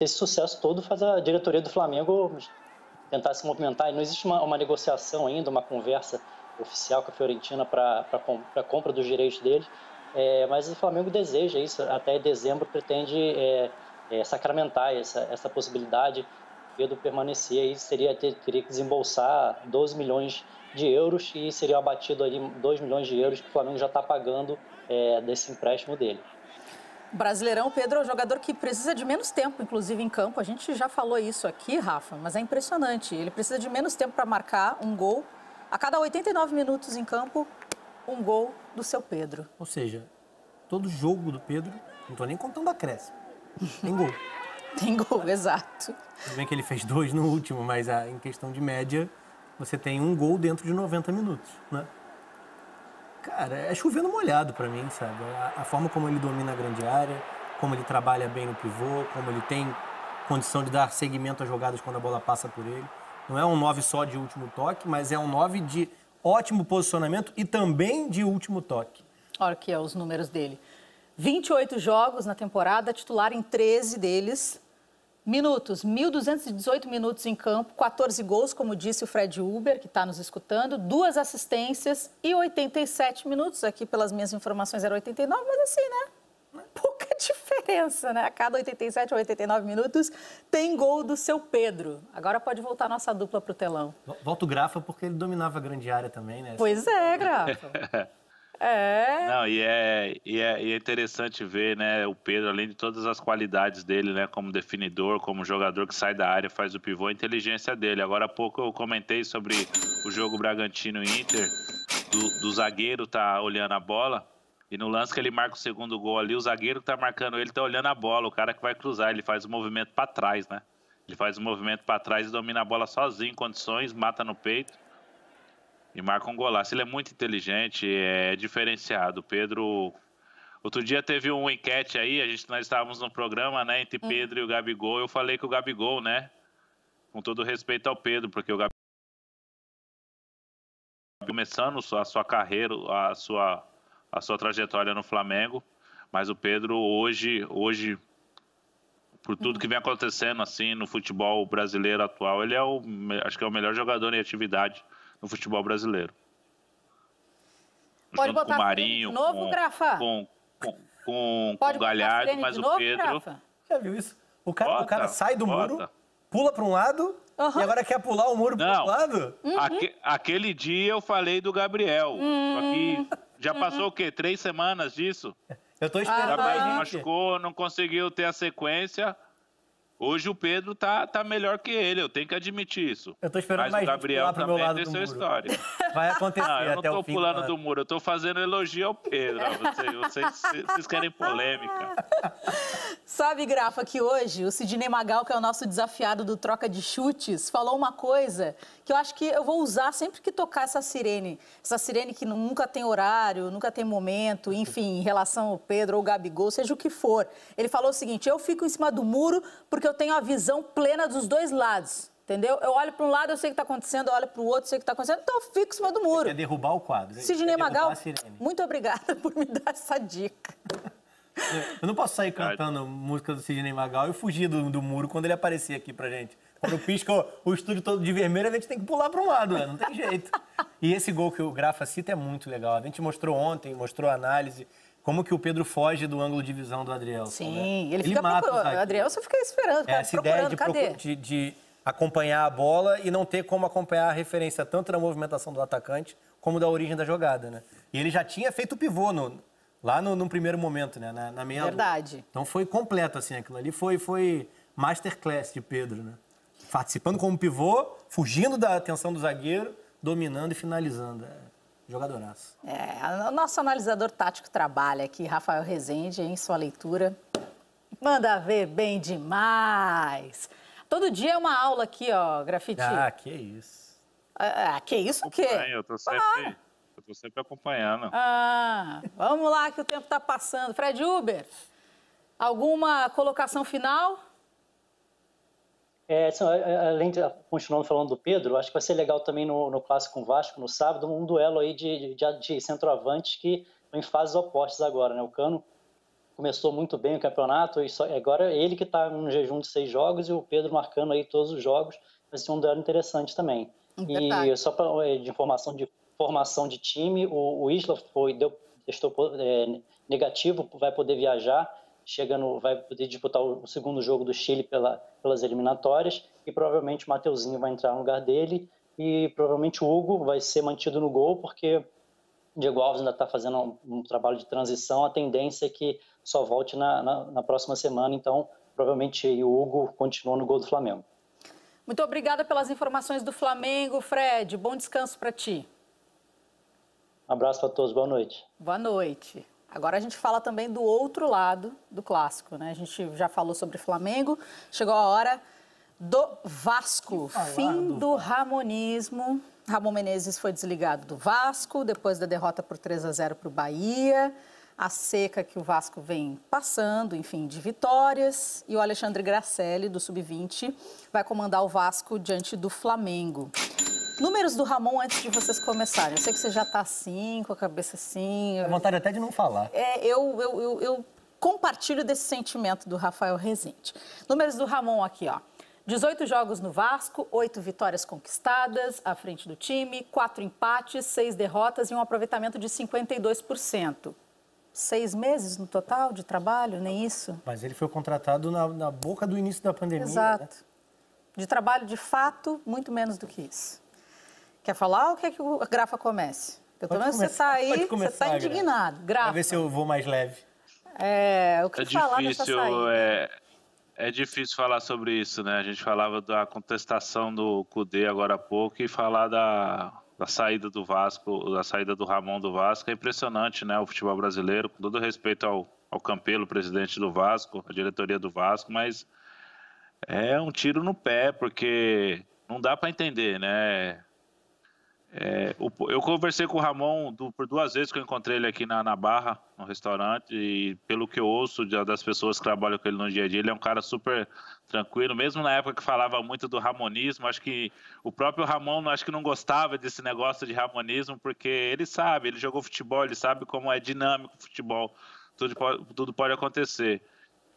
esse sucesso todo faz a diretoria do Flamengo tentar se movimentar. E não existe uma negociação ainda, uma conversa oficial com a Fiorentina para a compra dos direitos deles. Mas o Flamengo deseja isso, até dezembro pretende sacramentar essa possibilidade. Pedro permanecer aí teria que desembolsar 12 milhões de euros e seria abatido ali 2 milhões de euros que o Flamengo já está pagando desse empréstimo dele. O Brasileirão, Pedro, é um jogador que precisa de menos tempo, inclusive em campo. A gente já falou isso aqui, Rafa, mas é impressionante. Ele precisa de menos tempo para marcar um gol. A cada 89 minutos em campo, um gol do seu Pedro. Ou seja, todo jogo do Pedro, não estou nem contando acréscimo, tem gol. Tem gol, exato. Tudo bem que ele fez 2 no último, mas em questão de média, você tem um gol dentro de 90 minutos, né? Cara, é chovendo molhado pra mim, sabe? A forma como ele domina a grande área, como ele trabalha bem no pivô, como ele tem condição de dar seguimento às jogadas quando a bola passa por ele. Não é um 9 só de último toque, mas é um 9 de ótimo posicionamento e também de último toque. Olha aqui os números dele. 28 jogos na temporada, titular em 13 deles. Minutos, 1.218 minutos em campo, 14 gols, como disse o Fred Uber, que está nos escutando, 2 assistências e 87 minutos. Aqui, pelas minhas informações, era 89, mas assim, né? Pouca diferença, né? A cada 87 ou 89 minutos tem gol do seu Pedro. Agora pode voltar a nossa dupla para o telão. Volta o Grafa porque ele dominava a grande área também, né? Pois é, Grafa. Não, e é interessante ver, né, o Pedro, além de todas as qualidades dele, né, como definidor, como jogador que sai da área, faz o pivô, a inteligência dele. Agora há pouco eu comentei sobre o jogo Bragantino-Inter, do zagueiro tá olhando a bola, e no lance que ele marca o segundo gol ali, o zagueiro que tá marcando ele tá olhando a bola, o cara que vai cruzar, ele faz o movimento para trás, né? Ele faz o movimento para trás e domina a bola sozinho, em condições, mata no peito. E marca um golaço. Ele é muito inteligente, é diferenciado. Pedro... Outro dia teve uma enquete aí, nós estávamos no programa, né, entre Pedro e o Gabigol. Eu falei que o Gabigol, né, com todo respeito ao Pedro, porque o Gabigol começando a sua carreira, a sua trajetória no Flamengo, mas o Pedro hoje por tudo que vem acontecendo assim no futebol brasileiro atual, ele acho que é o melhor jogador em atividade no futebol brasileiro. Pode junto botar com o Marinho, de novo, Grafa? com o Galhardo, mas o Pedro... Grafa? Já viu isso? O cara sai do muro, pula para um lado e agora quer pular o muro para o outro lado? Aquele dia eu falei do Gabriel, só que já passou o quê? 3 semanas disso? Eu tô esperando. O Gabriel machucou, não conseguiu ter a sequência. Hoje o Pedro tá melhor que ele, eu tenho que admitir isso. Eu tô esperando mas mais o Gabriel pro meu também lado tem do sua muro. história. Vai acontecer Eu não até tô o fim. pulando do muro, eu tô fazendo elogio ao Pedro. Vocês querem polêmica. Sabe, Grafa, que hoje o Sidney Magal, que é o nosso desafiado do Troca de Chutes, falou uma coisa que eu acho que eu vou usar sempre que tocar essa sirene. Essa sirene que nunca tem horário, nunca tem momento, enfim, em relação ao Pedro ou ao Gabigol, seja o que for. Ele falou o seguinte: eu fico em cima do muro porque eu tenho a visão plena dos dois lados. Entendeu? Eu olho para um lado, eu sei o que está acontecendo, eu olho para o outro, eu sei o que está acontecendo, então eu fico em cima do muro. Quer derrubar o quadro. Sidney Magal, muito obrigada por me dar essa dica. Eu não posso sair cantando música do Sidney Magal e fugir do muro quando ele aparecer aqui pra gente. Quando pisca o estúdio todo de vermelho, a gente tem que pular para um lado, né? Não tem jeito. E esse gol que o Grafa cita é muito legal. A gente mostrou ontem, mostrou a análise, como que o Pedro foge do ângulo de visão do Adrielson. Sim, né? ele fica procurando. O Adrielson fica esperando, cara, essa ideia de acompanhar a bola e não ter como acompanhar a referência tanto da movimentação do atacante como da origem da jogada, né? E ele já tinha feito o pivô lá no primeiro momento, né? Na meia. Verdade. Então foi completo, assim, aquilo ali foi masterclass de Pedro, né? Participando como pivô, fugindo da atenção do zagueiro, dominando e finalizando. Jogadoraço. O nosso analisador tático trabalha aqui, Rafael Rezende, em sua leitura. Manda ver bem demais. Todo dia é uma aula aqui, ó, Grafite. Que isso. Que isso o quê? Eu tô sempre acompanhando. Vamos lá que o tempo tá passando. Fred Uber, alguma colocação final? Além de continuando falando do Pedro, acho que vai ser legal também no Clássico com o Vasco, no sábado, um duelo aí de centroavantes que estão em fases opostas agora, né? O Cano começou muito bem o campeonato, e agora ele que está no jejum de 6 jogos e o Pedro marcando aí todos os jogos, vai ser um duelo interessante também. Verdade. E só de informação de formação de time, o Isla testou negativo, vai poder viajar, vai poder disputar o segundo jogo do Chile pelas eliminatórias, e provavelmente o Mateuzinho vai entrar no lugar dele, e provavelmente o Hugo vai ser mantido no gol, porque o Diego Alves ainda está fazendo um trabalho de transição, a tendência é que só volte na próxima semana, então provavelmente o Hugo continua no gol do Flamengo. Muito obrigada pelas informações do Flamengo, Fred. Bom descanso para ti. Um abraço para todos, boa noite. Boa noite. Agora a gente fala também do outro lado do clássico, né? A gente já falou sobre Flamengo, chegou a hora do Vasco, fim do ramonismo. Ramon Menezes foi desligado do Vasco depois da derrota por 3-0 para o Bahia, a seca que o Vasco vem passando, enfim, de vitórias. E o Alexandre Gracelli, do Sub-20, vai comandar o Vasco diante do Flamengo. Números do Ramon antes de vocês começarem. Eu sei que você já está assim, com a cabeça assim. Dá vontade até de não falar. Eu compartilho desse sentimento do Rafael Rezende. Números do Ramon aqui, ó. 18 jogos no Vasco, 8 vitórias conquistadas à frente do time, 4 empates, 6 derrotas e um aproveitamento de 52%. 6 meses no total de trabalho, nem isso? Mas ele foi contratado na boca do início da pandemia. Exato. Né? De trabalho, de fato, muito menos do que isso. Quer falar ou quer que o Grafa comece? Pelo menos você está aí, você está indignado. Grafa. Pra ver se eu vou mais leve. O que falar dessa saída? É difícil falar sobre isso, né? A gente falava da contestação do Cudê agora há pouco e falar da saída do Vasco, da saída do Ramon do Vasco. É impressionante, né? O futebol brasileiro, com todo respeito ao Campelo, presidente do Vasco, a diretoria do Vasco, mas é um tiro no pé, porque não dá para entender, né? Eu conversei com o Ramon por 2 vezes que eu encontrei ele aqui na Barra, no restaurante, e pelo que eu ouço das pessoas que trabalham com ele no dia a dia, ele é um cara super tranquilo, mesmo na época que falava muito do ramonismo. Acho que o próprio Ramon não gostava desse negócio de ramonismo, porque ele sabe, ele jogou futebol, ele sabe como é dinâmico o futebol, tudo pode acontecer.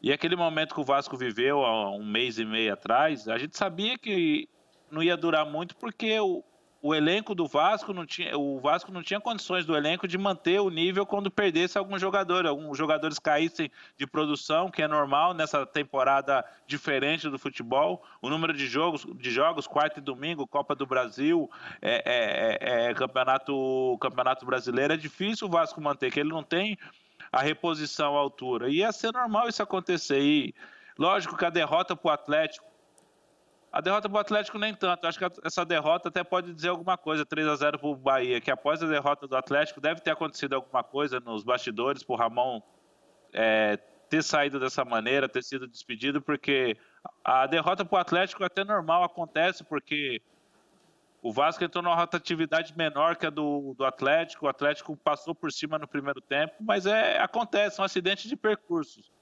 E aquele momento que o Vasco viveu há 1 mês e meio atrás, a gente sabia que não ia durar muito, porque o elenco do Vasco o Vasco não tinha condições do elenco de manter o nível quando perdesse alguns jogadores caíssem de produção, que é normal nessa temporada diferente do futebol. O número de jogos quarta e domingo, Copa do Brasil, Campeonato Brasileiro, é difícil o Vasco manter, que ele não tem a reposição à altura. E ia ser normal isso acontecer. E lógico que a derrota para o Atlético nem tanto. Acho que essa derrota até pode dizer alguma coisa, 3-0 para o Bahia, que após a derrota do Atlético deve ter acontecido alguma coisa nos bastidores para o Ramon ter saído dessa maneira, ter sido despedido, porque a derrota para o Atlético é até normal, acontece, porque o Vasco entrou numa rotatividade menor que a do Atlético, o Atlético passou por cima no primeiro tempo, mas acontece, um acidente de percursos.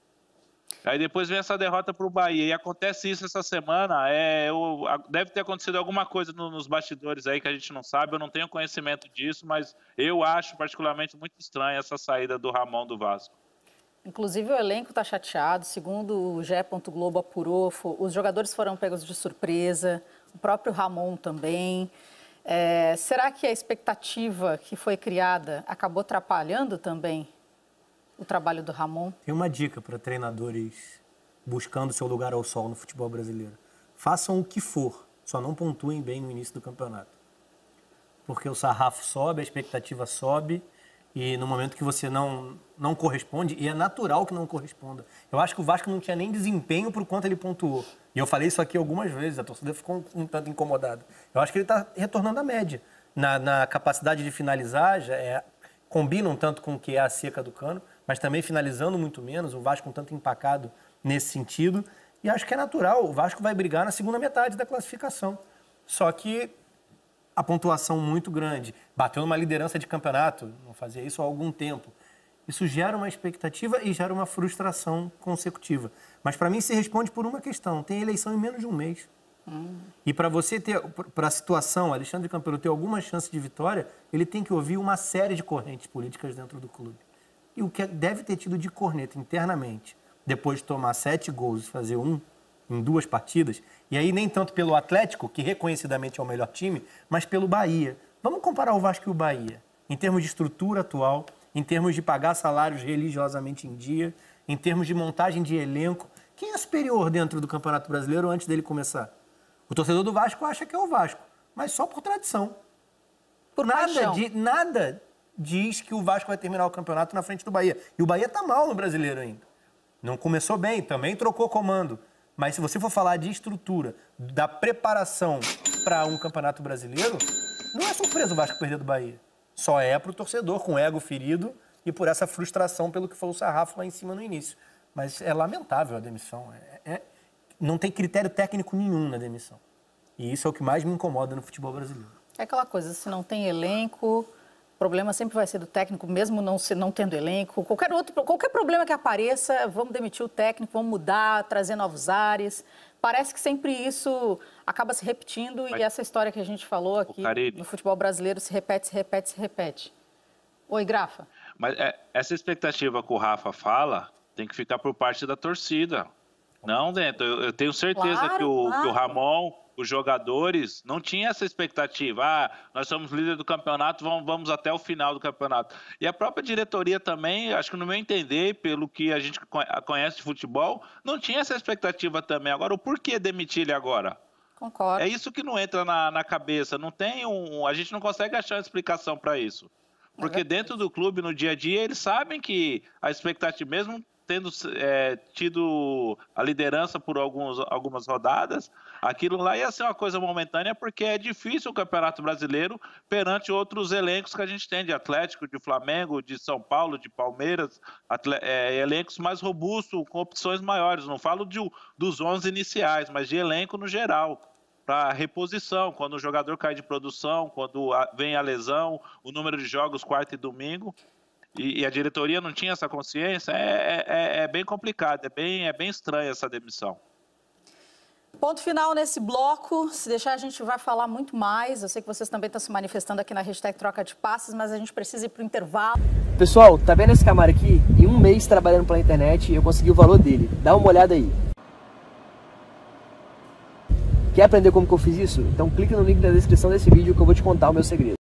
Aí depois vem essa derrota para o Bahia, e acontece isso essa semana. Deve ter acontecido alguma coisa nos bastidores aí que a gente não sabe, eu não tenho conhecimento disso, mas eu acho particularmente muito estranha essa saída do Ramon do Vasco. Inclusive o elenco está chateado, segundo o GE. Globo apurou, os jogadores foram pegos de surpresa, o próprio Ramon também. Será que a expectativa que foi criada acabou atrapalhando também o trabalho do Ramon? Tem uma dica para treinadores buscando seu lugar ao sol no futebol brasileiro. Façam o que for, só não pontuem bem no início do campeonato. Porque o sarrafo sobe, a expectativa sobe, e no momento que você não corresponde, e é natural que não corresponda. Eu acho que o Vasco não tinha nem desempenho por quanto ele pontuou. E eu falei isso aqui algumas vezes, a torcida ficou um tanto incomodada. Eu acho que ele está retornando à média. Na capacidade de finalizar, combina um tanto com o que é a seca do Cano, mas também finalizando muito menos, o Vasco um tanto empacado nesse sentido. E acho que é natural, o Vasco vai brigar na segunda metade da classificação. Só que a pontuação muito grande, bateu numa liderança de campeonato, não fazia isso há algum tempo. Isso gera uma expectativa e gera uma frustração consecutiva. Mas para mim se responde por uma questão, tem eleição em menos de 1 mês. E para você para a situação, Alexandre Campelo ter alguma chance de vitória, ele tem que ouvir uma série de correntes políticas dentro do clube. E o que deve ter tido de corneta internamente, depois de tomar 7 gols e fazer 1 em 2 partidas, e aí nem tanto pelo Atlético, que reconhecidamente é o melhor time, mas pelo Bahia. Vamos comparar o Vasco e o Bahia, em termos de estrutura atual, em termos de pagar salários religiosamente em dia, em termos de montagem de elenco. Quem é superior dentro do Campeonato Brasileiro antes dele começar? O torcedor do Vasco acha que é o Vasco, mas só por tradição. Por Nada diz que o Vasco vai terminar o campeonato na frente do Bahia. E o Bahia tá mal no Brasileiro ainda. Não começou bem, também trocou comando. Mas se você for falar de estrutura, da preparação para um campeonato brasileiro, não é surpresa o Vasco perder do Bahia. Só é pro torcedor com o ego ferido e por essa frustração pelo que falou o Sarrafo lá em cima no início. Mas é lamentável a demissão. Não tem critério técnico nenhum na demissão. E isso é o que mais me incomoda no futebol brasileiro. É aquela coisa, se não tem elenco, o problema sempre vai ser do técnico, mesmo não tendo elenco. Qualquer problema que apareça, vamos demitir o técnico, vamos mudar, trazer novos ares. Parece que sempre isso acaba se repetindo e essa história que a gente falou aqui no futebol brasileiro se repete. Oi, Grafa. Mas essa expectativa que o Rafa fala tem que ficar por parte da torcida. Não dentro. Eu tenho certeza que o Ramon, os jogadores, não tinham essa expectativa. Nós somos líder do campeonato, vamos até o final do campeonato. E a própria diretoria também, acho que no meu entender, pelo que a gente conhece de futebol, não tinha essa expectativa também. Agora, o porquê demitir ele agora? Concordo. É isso que não entra na cabeça. Não tem a gente não consegue achar uma explicação para isso. Porque dentro do clube, no dia a dia, eles sabem que a expectativa, mesmo tendo tido a liderança por algumas rodadas, aquilo lá ia ser uma coisa momentânea, porque é difícil o Campeonato Brasileiro perante outros elencos que a gente tem, de Atlético, de Flamengo, de São Paulo, de Palmeiras, elencos mais robustos, com opções maiores. Não falo dos 11 iniciais, mas de elenco no geral, para reposição, quando o jogador cai de produção, quando vem a lesão, o número de jogos quarta e domingo. E a diretoria não tinha essa consciência, é bem complicado, é bem estranha essa demissão. Ponto final nesse bloco. Se deixar, a gente vai falar muito mais. Eu sei que vocês também estão se manifestando aqui na hashtag Troca de Passes, mas a gente precisa ir para o intervalo. Pessoal, tá vendo esse Camaro aqui? Em um mês trabalhando pela internet, eu consegui o valor dele. Dá uma olhada aí. Quer aprender como que eu fiz isso? Então clica no link na descrição desse vídeo que eu vou te contar o meu segredo.